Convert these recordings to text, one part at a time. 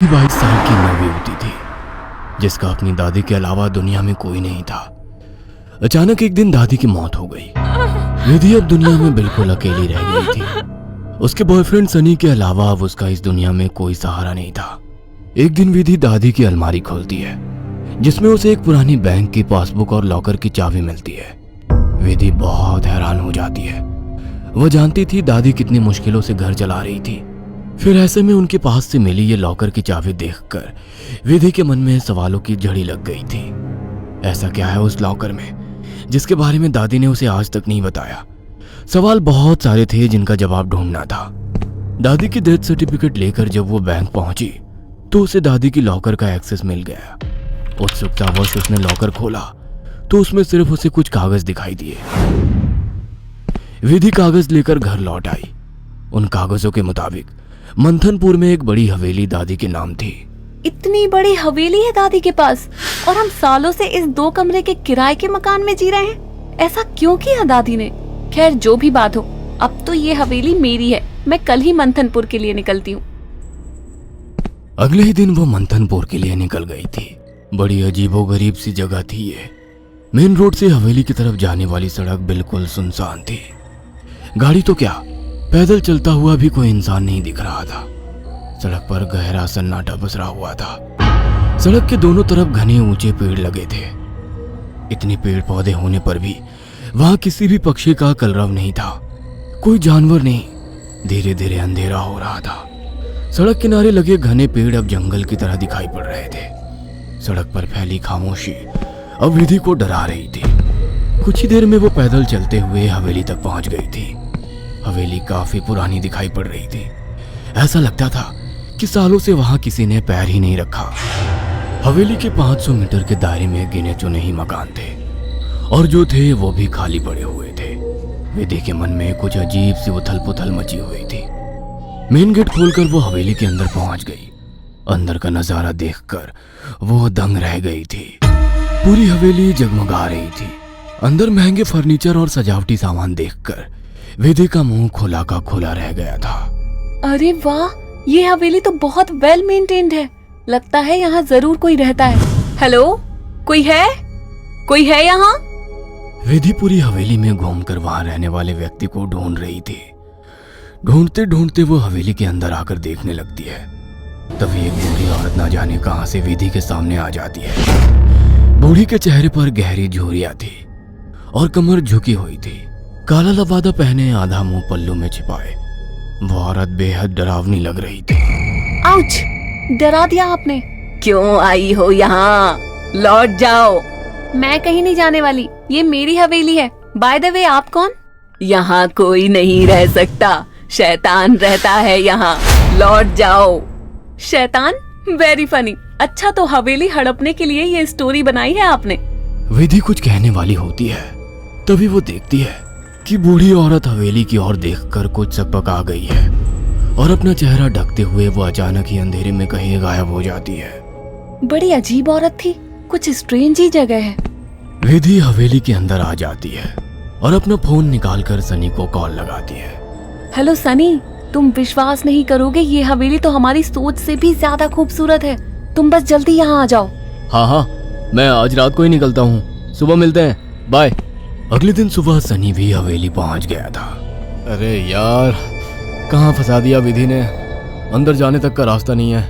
22 साल की नवी होती थी, जिसका अपनी दादी के अलावा दुनिया में कोई नहीं था। अचानक एक दिन दादी की मौत हो गई। विधि अब दुनिया में बिल्कुल अकेली रह गई थी। उसके बॉयफ्रेंड सनी के अलावा अब उसका इस दुनिया में कोई सहारा नहीं था। एक दिन विधि दादी की अलमारी खोलती है, जिसमें उसे एक पुरानी बैंक की पासबुक और लॉकर की चाबी मिलती है। विधि बहुत हैरान हो जाती है। वह जानती थी दादी कितनी मुश्किलों से घर चला रही थी। फिर ऐसे में उनके पास से मिली ये लॉकर की चाबी देखकर विधि के मन में सवालों की झड़ी लग गई थी। ऐसा क्या है उस लॉकर में जिसके बारे में दादी ने उसे आज तक नहीं बताया? सवाल बहुत सारे थे जिनका जवाब ढूंढना था। दादी की डेथ सर्टिफिकेट लेकर जब वो बैंक पहुंची तो उसे दादी की लॉकर का एक्सेस मिल गया। उत्सुकतावश उसने लॉकर खोला तो उसमें सिर्फ उसे कुछ कागज दिखाई दिए। विधि कागज लेकर घर लौट आई। उन कागजों के मुताबिक मंथनपुर में एक बड़ी हवेली दादी के नाम थी। इतनी बड़ी हवेली है दादी के पास और हम सालों से इस 2 कमरे के किराए के मकान में जी रहे हैं। ऐसा क्यों किया दादी ने? खैर जो भी बात हो, अब तो ये हवेली मेरी है। मैं कल ही मंथनपुर के लिए निकलती हूँ। अगले ही दिन वो मंथनपुर के लिए निकल गई थी। बड़ी अजीबोगरीब सी जगह थी ये। मेन रोड से हवेली की तरफ जाने वाली सड़क बिल्कुल सुनसान थी। गाड़ी तो क्या, पैदल चलता हुआ भी कोई इंसान नहीं दिख रहा था। सड़क पर गहरा सन्नाटा पसरा हुआ था। सड़क के दोनों तरफ घने ऊंचे पेड़ लगे थे। इतने पेड़ पौधे होने पर भी वहां किसी भी पक्षी का कलरव नहीं था। कोई जानवर नहीं। धीरे धीरे अंधेरा हो रहा था। सड़क किनारे लगे घने पेड़ अब जंगल की तरह दिखाई पड़ रहे थे। सड़क पर फैली खामोशी अब विधि को डरा रही थी। कुछ ही देर में वो पैदल चलते हुए हवेली तक पहुंच गई थी। हवेली काफी पुरानी दिखाई पड़ रही थी। ऐसा लगता था कि सालों से वहां किसी ने पैर ही नहीं रखा। हवेली के 500 मीटर के दायरे में गिने चुने ही मकान थे और जो थे वो भी खाली पड़े हुए थे। विधि के मन में कुछ अजीब सी उथल पुथल मची हुई थी। मेन गेट खोलकर वो हवेली के अंदर पहुंच गई। अंदर का नजारा देखकर वो दंग रह गई थी। पूरी हवेली जगमगा रही थी। अंदर महंगे फर्नीचर और सजावटी सामान देखकर विधि का मुंह खुला का खुला रह गया था। अरे वाह, ये हवेली तो बहुत वेल मेंटेन्ड है। लगता है यहाँ जरूर कोई रहता है। हेलो, कोई है? कोई है यहाँ? विधि पूरी हवेली में घूमकर वहां रहने वाले व्यक्ति को ढूंढ रही थी। ढूंढते ढूंढते वो हवेली के अंदर आकर देखने लगती है। तभी एक बूढ़ी औरत ना जाने कहां से विधि के सामने आ जाती है। बूढ़ी के चेहरे पर गहरी झुर्रियां थी और कमर झुकी हुई थी। काला लबादा पहने, आधा मुंह पल्लू में छिपाए, वो औरत बेहद डरावनी लग रही थी। आउच! डरा दिया आपने। क्यों आई हो यहाँ? लौट जाओ। मैं कहीं नहीं जाने वाली। ये मेरी हवेली है। बाय द वे, आप कौन? यहाँ कोई नहीं रह सकता। शैतान रहता है यहाँ। लौट जाओ। शैतान? Very funny. अच्छा, तो हवेली हड़पने के लिए ये स्टोरी बनाई है आपने? विधि कुछ कहने वाली होती है, तभी वो देखती है कि बूढ़ी औरत हवेली की ओर देखकर कुछ सकपक आ गई है और अपना चेहरा ढकते हुए वो अचानक ही अंधेरे में कहीं गायब हो जाती है। बड़ी अजीब औरत थी। कुछ स्ट्रेंज ही जगह है। विधि हवेली के अंदर आ जाती है और अपना फोन निकालकर सनी को कॉल लगाती है। हेलो सनी, तुम विश्वास नहीं करोगे, ये हवेली तो हमारी सोच से भी ज्यादा खूबसूरत है। तुम बस जल्दी यहाँ आ जाओ। हाँ, मैं आज रात को ही निकलता हूँ। सुबह मिलते हैं, बाय। अगले दिन सुबह सनी भी हवेली पहुंच गया था। अरे यार, कहाँ फंसा दिया विधि ने। अंदर जाने तक का रास्ता नहीं है।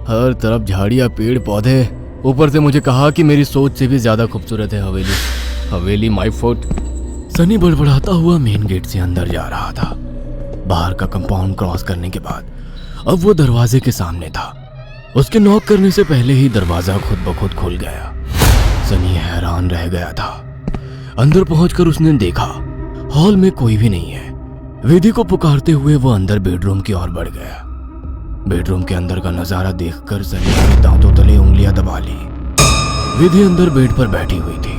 हर तरफ झाड़ियाँ, पेड़ पौधे। ऊपर से मुझे कहा कि मेरी सोच से भी ज्यादा खूबसूरत है हवेली माय फॉल्ट। सनी बड़बड़ाता हुआ मेन गेट से अंदर जा रहा था। बाहर का कंपाउंड क्रॉस करने के बाद अब वो दरवाजे के सामने था। उसके नॉक करने से पहले ही दरवाजा खुद ब खुद खुल गया। सनी हैरान रह गया था। अंदर पहुंचकर उसने देखा हॉल में कोई भी नहीं है। विधि को पुकारते हुए वो अंदर बेडरूम की ओर बढ़ गया। बेडरूम के अंदर का नजारा देखकर सनी ने दांतों तले उंगलियां दबा ली। विधि अंदर बेड पर बैठी हुई थी।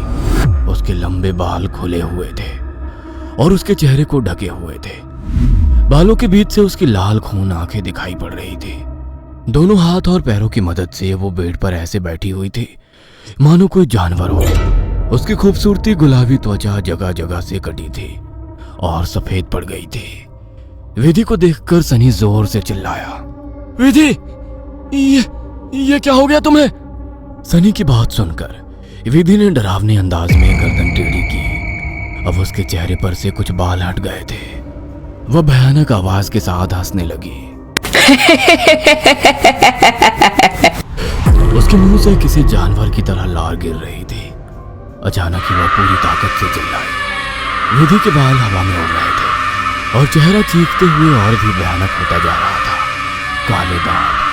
उसके लंबे बाल खुले हुए थे और उसके चेहरे को ढके हुए थे। बालों के बीच से उसकी लाल खून आंखें दिखाई पड़ रही थी। दोनों हाथ और पैरों की मदद से वो बेड पर ऐसे बैठी हुई थी मानो कोई जानवर हो। उसकी खूबसूरती गुलाबी त्वचा जगह जगह से कटी थी और सफेद पड़ गई थी। विधि को देखकर सनी जोर से चिल्लाया, विधि, ये क्या हो गया तुम्हें? सनी की बात सुनकर विधि ने डरावने अंदाज में गर्दन टेढ़ी की। अब उसके चेहरे पर से कुछ बाल हट गए थे। वह भयानक आवाज के साथ हंसने लगी। उसके मुंह से किसी जानवर की तरह लार गिर रही थी। अचानक ही वह पूरी ताकत से चिल्लाई। विधि के बाल हवा में उड़ रहे थे और चेहरा चीखते हुए और भी भयानक होता जा रहा था। काले दांत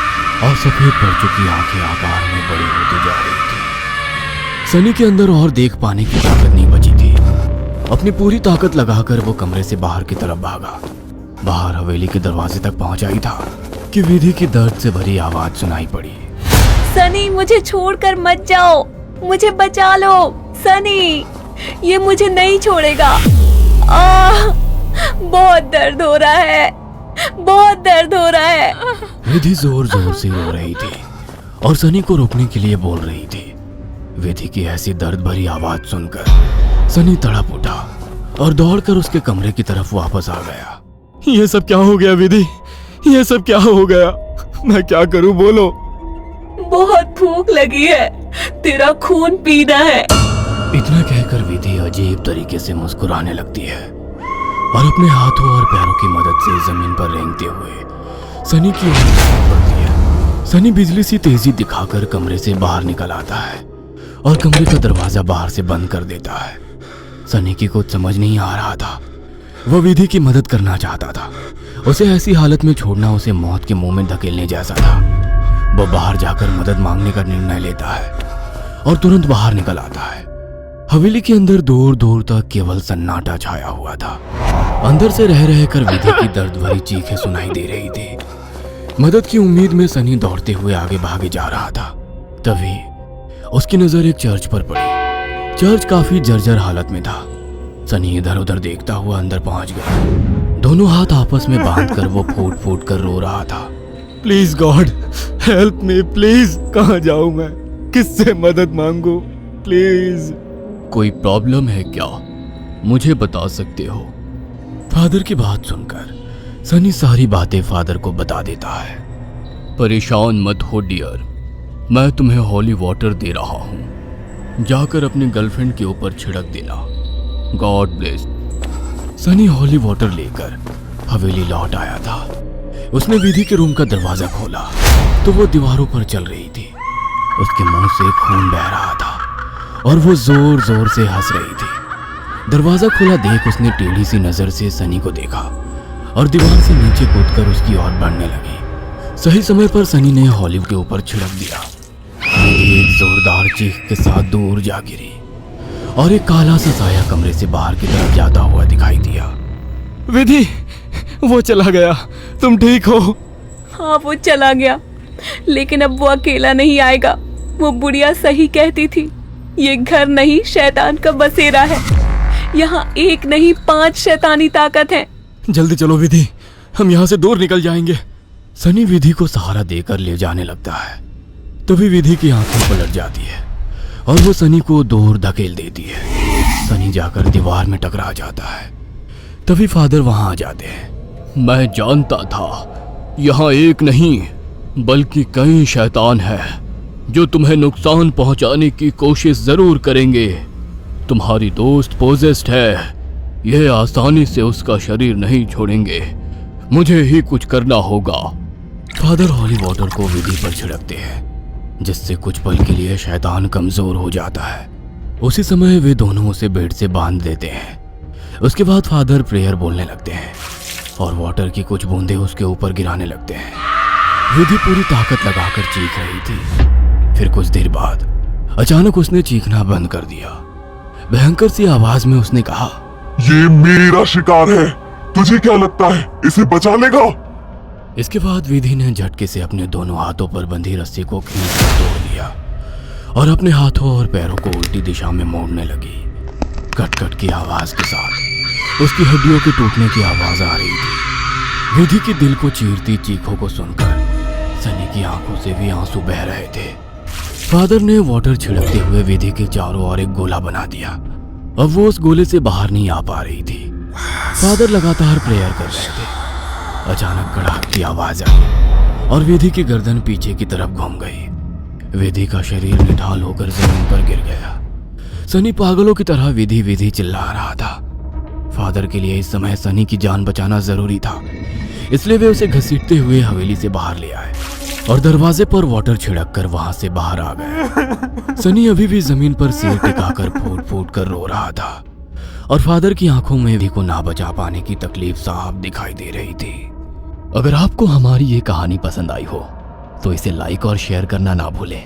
और सफेद पड़ चुकी आंखें आकार में बड़ी होती जा रही थी। सनी के अंदर और देख पाने की ताकत नहीं बची थी। अपनी पूरी ताकत लगाकर वो कमरे से बाहर की तरफ भागा। बाहर हवेली के दरवाजे तक पहुंचा ही था कि विधि की दर्द से भरी आवाज सुनाई पड़ी। सनी, मुझे छोड़कर मत जाओ, मुझे बचा लो। सनी, ये मुझे नहीं छोड़ेगा। बहुत दर्द हो रहा है, बहुत दर्द हो रहा है। विधि जोर जोर से रो रही थी और सनी को रोकने के लिए बोल रही थी। विधि की ऐसी दर्द भरी आवाज सुनकर सनी तड़प उठा और दौड़कर उसके कमरे की तरफ वापस आ गया। ये सब क्या हो गया विधि? ये सब क्या हो गया? मैं क्या करूं, बोलो। बहुत भूख लगी है, तेरा खून पीना है। इतना कहकर विधि अजीब तरीके से मुस्कुराने लगती है और अपने हाथों और पैरों की मदद से जमीन पर रेंगते हुए सनी की ओर बढ़ती है। सनी बिजली सी तेजी दिखाकर कमरे से बाहर निकल आता है और कमरे का दरवाजा बाहर से बंद कर देता है। सनी की कुछ समझ नहीं आ रहा था। वह विधि की मदद करना चाहता था। उसे ऐसी हालत में छोड़ना उसे मौत के मुंह में धकेलने जैसा था। वह बाहर जाकर मदद मांगने का निर्णय लेता है और तुरंत बाहर निकल आता है। हवेली के अंदर दूर दूर तक केवल सन्नाटा छाया हुआ था। अंदर से रह रहकर विधि की दर्द भरी चीखें सुनाई दे रही थी। मदद की उम्मीद में सनी दौड़ते हुए आगे भागे जा रहा था। तभी उसकी नजर एक चर्च पर पड़ी। चर्च काफी जर्जर हालत में था। सनी इधर उधर देखता हुआ अंदर पहुंच गया। दोनों हाथ आपस में बांधकर वो फूट फूट कर रो रहा था। Please God help me, please. कहाँ जाऊं मैं? किससे मदद मांगू? प्लीज। कोई प्रॉब्लम है क्या? मुझे बता सकते हो? फादर की बात सुनकर सनी सारी बातें फादर को बता देता है। परेशान मत हो डियर, मैं तुम्हें हॉली वाटर दे रहा हूँ। जाकर अपनी गर्लफ्रेंड के ऊपर छिड़क देना। God bless. Sunny holy water लेकर हवेली लौट आया था। उसने विधि के रूम का दरवाजा खोला तो वो दीवारों पर चल रही थी। उसके मुंह से खून बह रहा था और वो जोर जोर से हंस रही थी। दरवाजा खोला देख उसने टेढ़ी सी नजर से सनी को देखा और दीवार से नीचे कूदकर उसकी ओर बढ़ने लगी। सही समय पर सनी ने हॉली के ऊपर छिड़क दिया। विधि एक जोरदार चीख के साथ दूर जा गिरी और एक काला सा साया कमरे से बाहर की तरफ जाता हुआ दिखाई दिया। विधि, वो चला गया। तुम ठीक हो? हाँ, वो चला गया, लेकिन अब वो अकेला नहीं आएगा। वो बुढ़िया सही कहती थी, ये घर नहीं शैतान का बसेरा है। यहाँ एक नहीं 5 शैतानी ताकत है। जल्दी चलो विधि, हम यहाँ से दूर निकल जाएंगे। सनी विधि को सहारा देकर ले जाने लगता है। तभी विधि की आंखें पलट जाती है और वो सनी को दूर धकेल देती है। सनी जाकर दीवार में टकरा जाता है। तभी फादर वहां आ जाते हैं। मैं जानता था यहाँ एक नहीं बल्कि कई शैतान हैं जो तुम्हें नुकसान पहुंचाने की कोशिश जरूर करेंगे। तुम्हारी दोस्त पोजेस्ड है, यह आसानी से उसका शरीर नहीं छोड़ेंगे। मुझे ही कुछ करना होगा। फादर हॉली वाटर को विधि पर छिड़कते हैं जिससे कुछ पल के लिए शैतान कमजोर हो जाता है। उसी समय वे दोनों उसे बेड से बांध देते हैं। उसके बाद फादर प्रेयर बोलने लगते हैं और वाटर की कुछ बूंदें उसके ऊपर गिराने लगते हैं। विधि पूरी ताकत लगाकर चीख रही थी। फिर कुछ देर बाद अचानक उसने चीखना बंद कर दिया। भयंकर सी आवाज में उसने कहा, ये मेरा शिकार है, तुझे क्या लगता है इसे बचा लेगा? इसके बाद विधि ने झटके से अपने दोनों हाथों पर बंधी रस्सी को खींचकर तोड़ दिया और अपने हाथों और पैरों को उल्टी दिशा में मोड़ने लगी। कट कट की आवाज के साथ उसकी हड्डियों के टूटने की आवाज आ रही थी। विधि की दिल को चीरती चीखों को सुनकर सनी की आंखों से भी आंसू बह रहे थे। फादर ने वाटर छिड़कते हुए विधि के चारों ओर एक गोला बना दिया। अब वो उस गोले से बाहर नहीं आ पा रही थी। फादर लगातार प्रेयर कर रहे थे। अचानक कड़ाक की आवाज आई और विधि की गर्दन पीछे की तरफ घूम गई। विधि का शरीर निढाल होकर जमीन पर गिर गया। सनी पागलों की तरह विधि विधि चिल्ला रहा था। फादर के लिए इस समय सनी की जान बचाना जरूरी था, इसलिए वे उसे घसीटते हुए हवेली से बाहर ले आए और दरवाजे पर वाटर छिड़क कर वहां से बाहर आ गए। सनी अभी भी जमीन पर सिर टिकाकर फूट फूट कर रो रहा था और फादर की आंखों में भी को ना बचा पाने की तकलीफ साफ दिखाई दे रही थी। अगर आपको हमारी ये कहानी पसंद आई हो तो इसे लाइक और शेयर करना ना भूलें।